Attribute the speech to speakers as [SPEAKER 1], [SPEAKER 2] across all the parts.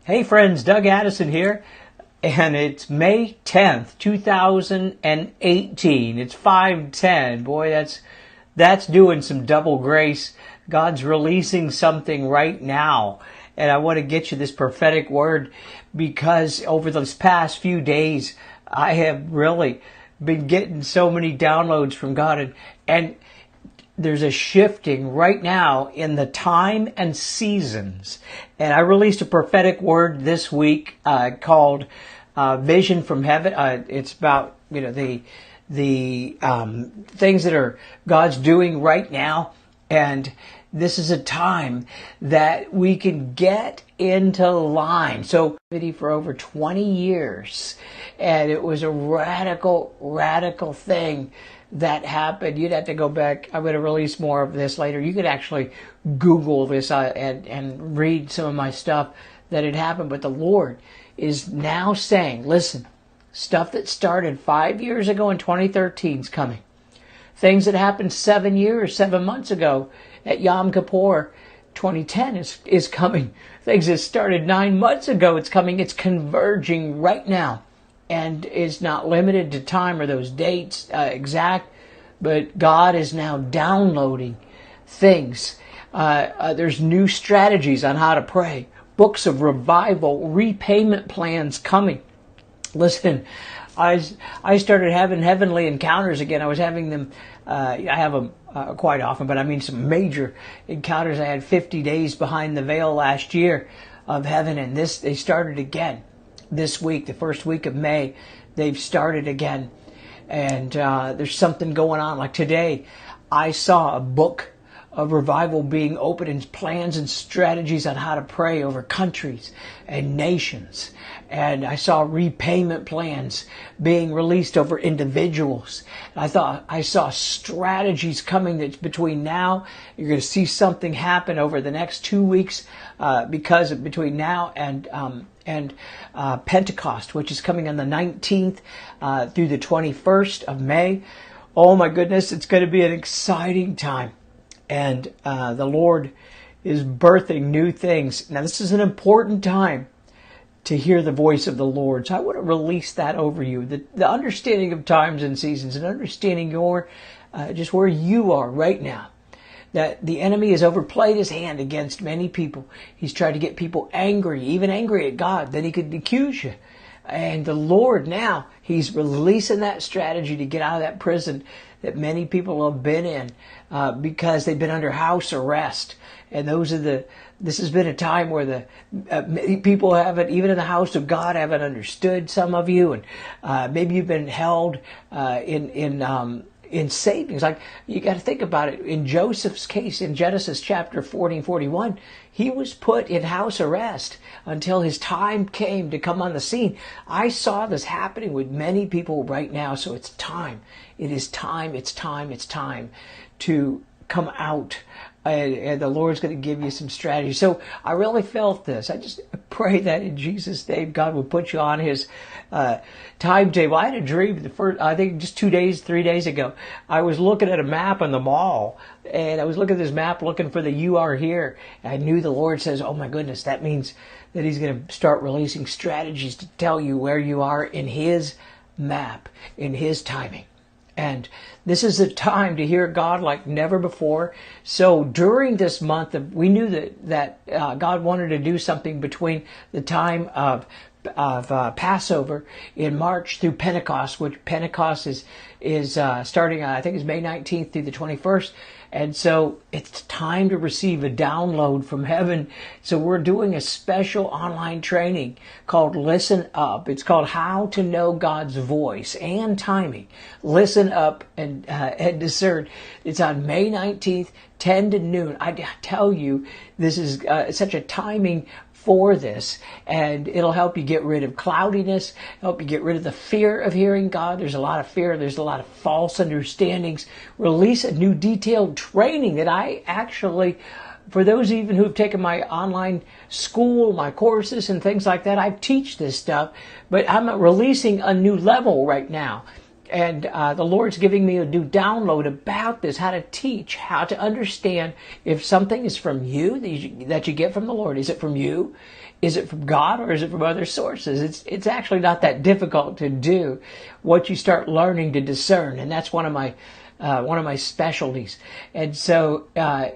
[SPEAKER 1] Hey friends, Doug Addison here, and it's May 10th, 2018. It's 5:10. Boy, that's doing some double grace. God's releasing something right now. And I want to get you this prophetic word because over this past few days, I have really been getting so many downloads from God, and there's a shifting right now in the time and seasons. And I released a prophetic word this week called Vision from Heaven. It's about the things that are God's doing right now, and this is a time that we can get into line. So for over 20 years, and it was a radical thing that happened. You'd have to go back. I'm going to release more of this later. You could actually Google this and read some of my stuff that had happened. But the Lord is now saying, listen, stuff that started 5 years ago in 2013 is coming. Things that happened 7 months ago at Yom Kippur 2010 is coming. Things that started 9 months ago, it's coming. It's converging right now. And is not limited to time or those dates exact, but God is now downloading things. There's new strategies on how to pray, books of revival, repayment plans coming. Listen, I started having heavenly encounters again. I was having them, I have them quite often, but I mean some major encounters. I had 50 days behind the veil last year of heaven, and they started again. This week, the first week of May, they've started again. And there's something going on. Like today, I saw a book of revival being opened and plans and strategies on how to pray over countries and nations. And I saw repayment plans being released over individuals. I saw strategies coming that's between now. You're going to see something happen over the next 2 weeks because of between now and Pentecost, which is coming on the 19th through the 21st of May. Oh my goodness, it's going to be an exciting time. And the Lord is birthing new things. Now, this is an important time to hear the voice of the Lord. So I want to release that over you. The understanding of times and seasons and understanding your just where you are right now. That the enemy has overplayed his hand against many people. He's tried to get people angry, even angry at God. Then he could accuse you. And the Lord now, he's releasing that strategy to get out of that prison that many people have been in because they've been under house arrest. And this has been a time where many people haven't, even in the house of God, haven't understood some of you. And maybe you've been held in savings. Like, you got to think about it. In Joseph's case, in Genesis chapter 40 and 41, he was put in house arrest until his time came to come on the scene. I saw this happening with many people right now. So it's time. It is time. It's time. It's time to come out. And the Lord's going to give you some strategy. So I really felt this. I just pray that in Jesus' name, God will put you on his timetable. I had a dream I think just 3 days ago. I was looking at a map on the mall, and I was looking at this map looking for the "You Are Here." And I knew the Lord says, oh my goodness, that means that he's going to start releasing strategies to tell you where you are in his map, in his timing. And this is a time to hear God like never before. So during this month, we knew that God wanted to do something between the time of Passover in March through Pentecost, which Pentecost is starting, I think it's May 19th through the 21st. And so it's time to receive a download from heaven. So we're doing a special online training called Listen Up. It's called How to Know God's Voice and Timing. Listen up and discern. It's on May 19th, 10 to noon. I tell you, this is such a timing for this, and it'll help you get rid of cloudiness, help you get rid of the fear of hearing God. There's a lot of fear, there's a lot of false understandings. Release a new detailed training that I actually, for those even who've taken my online school, my courses and things like that, I teach this stuff, but I'm releasing a new level right now. And the Lord's giving me a new download about this, how to teach, how to understand if something is from you that you get from the Lord. Is it from you? Is it from God, or is it from other sources? It's actually not that difficult to do once you start learning to discern, and that's one of my specialties. And so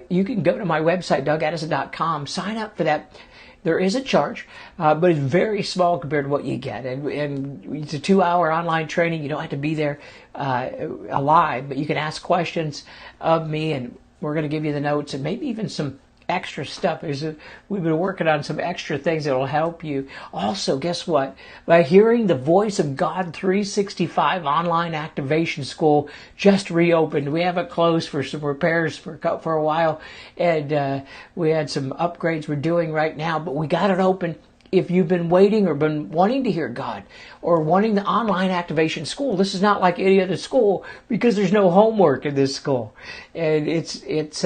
[SPEAKER 1] you can go to my website, DougAddison.com, sign up for that. There is a charge, but it's very small compared to what you get. And it's a 2-hour online training. You don't have to be there alive, but you can ask questions of me, and we're going to give you the notes and maybe even some extra stuff. We've been working on some extra things that will help you. Also, guess what? By hearing the Voice of God 365 online activation school just reopened. We haven't closed for some repairs for a while, and we had some upgrades we're doing right now, but we got it open. If you've been waiting or been wanting to hear God or wanting the online activation school, this is not like any other school because there's no homework in this school. And it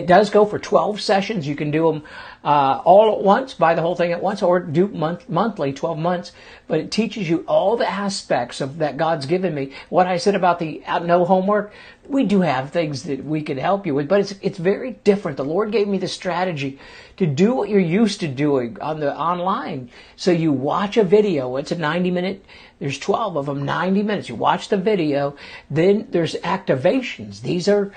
[SPEAKER 1] does go for 12 sessions. You can do them all at once, buy the whole thing at once, or do monthly, 12 months. But it teaches you all the aspects of that God's given me. What I said about the no homework, we do have things that we can help you with, but it's very different. The Lord gave me the strategy to do what you're used to doing on the online. So you watch a video. It's a 90-minute. There's 12 of them, 90 minutes. You watch the video. Then there's activations. These are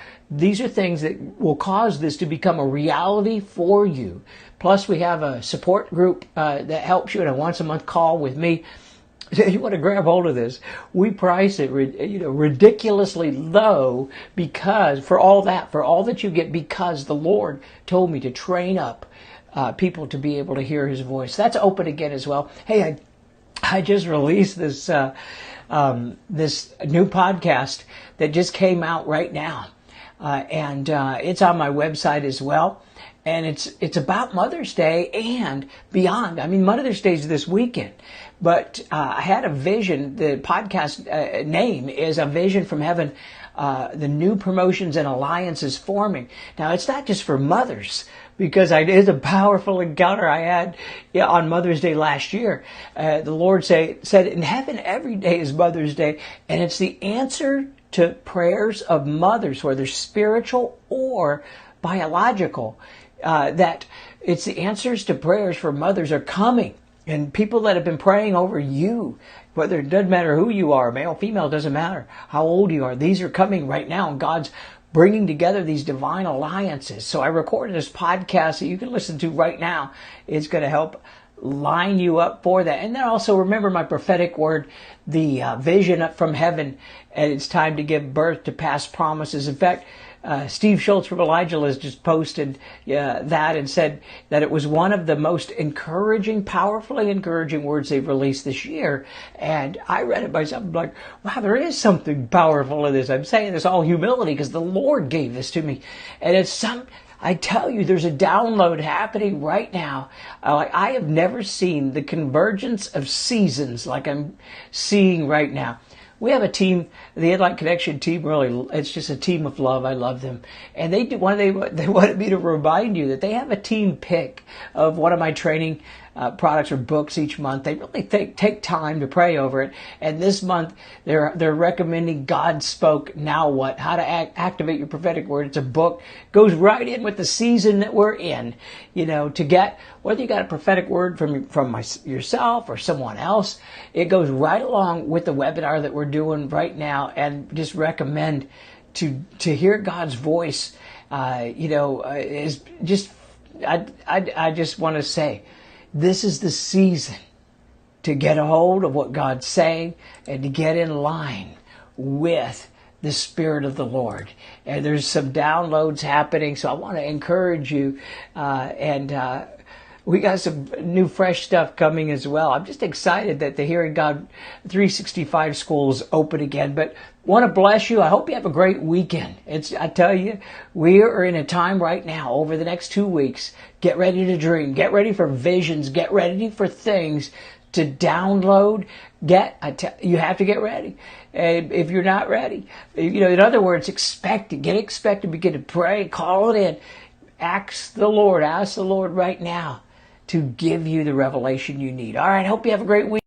[SPEAKER 1] things that will cause this to become a reality for you. Plus, we have a support group that helps you in a once-a-month call with me. You want to grab hold of this. We price it ridiculously low because for all that you get, because the Lord told me to train up people to be able to hear His voice. That's open again as well. Hey, I just released this this new podcast that just came out right now, and it's on my website as well. And it's about Mother's Day and beyond. I mean, Mother's Day is this weekend, but I had a vision. The podcast name is A Vision from Heaven. The new promotions and alliances forming. Now, it's not just for mothers, because it's a powerful encounter I had on Mother's Day last year. The Lord said, in heaven, every day is Mother's Day, and it's the answer to prayers of mothers, whether spiritual or biological. That it's the answers to prayers for mothers are coming. And people that have been praying over you, whether it doesn't matter who you are, male, female, doesn't matter how old you are. These are coming right now, and God's bringing together these divine alliances. So I recorded this podcast that you can listen to right now. It's going to help line you up for that. And then also remember my prophetic word, the vision up from heaven, and it's time to give birth to past promises. In fact, Steve Schultz from Elijah Liz just posted that and said that it was one of the most powerfully encouraging words they've released this year. And I read it myself. I'm like, wow, there is something powerful in this. I'm saying this all humility because the Lord gave this to me. And I tell you, there's a download happening right now. I have never seen the convergence of seasons like I'm seeing right now. We have a team, the Headlight Connection team, really, it's just a team of love. I love them. And they wanted me to remind you that they have a team pick of one of my training products or books each month. They really take time to pray over it. And this month, they're recommending God Spoke, Now What? How to Activate Your Prophetic Word. It's a book, goes right in with the season that we're in. To get, whether you got a prophetic word from yourself or someone else, it goes right along with the webinar that we're doing right now, and just recommend to hear God's voice. Is just, I just want to say, this is the season to get a hold of what God's saying and to get in line with the Spirit of the Lord. And there's some downloads happening, so I want to encourage you. We got some new fresh stuff coming as well. I'm just excited that the Hearing God 365 school is open again. But want to bless you. I hope you have a great weekend. I tell you, we are in a time right now over the next 2 weeks. Get ready to dream. Get ready for visions. Get ready for things to download. You have to get ready. And if you're not ready, in other words, expect it. Get expected. Begin to pray. Call it in. Ask the Lord right now to give you the revelation you need. All right, hope you have a great week.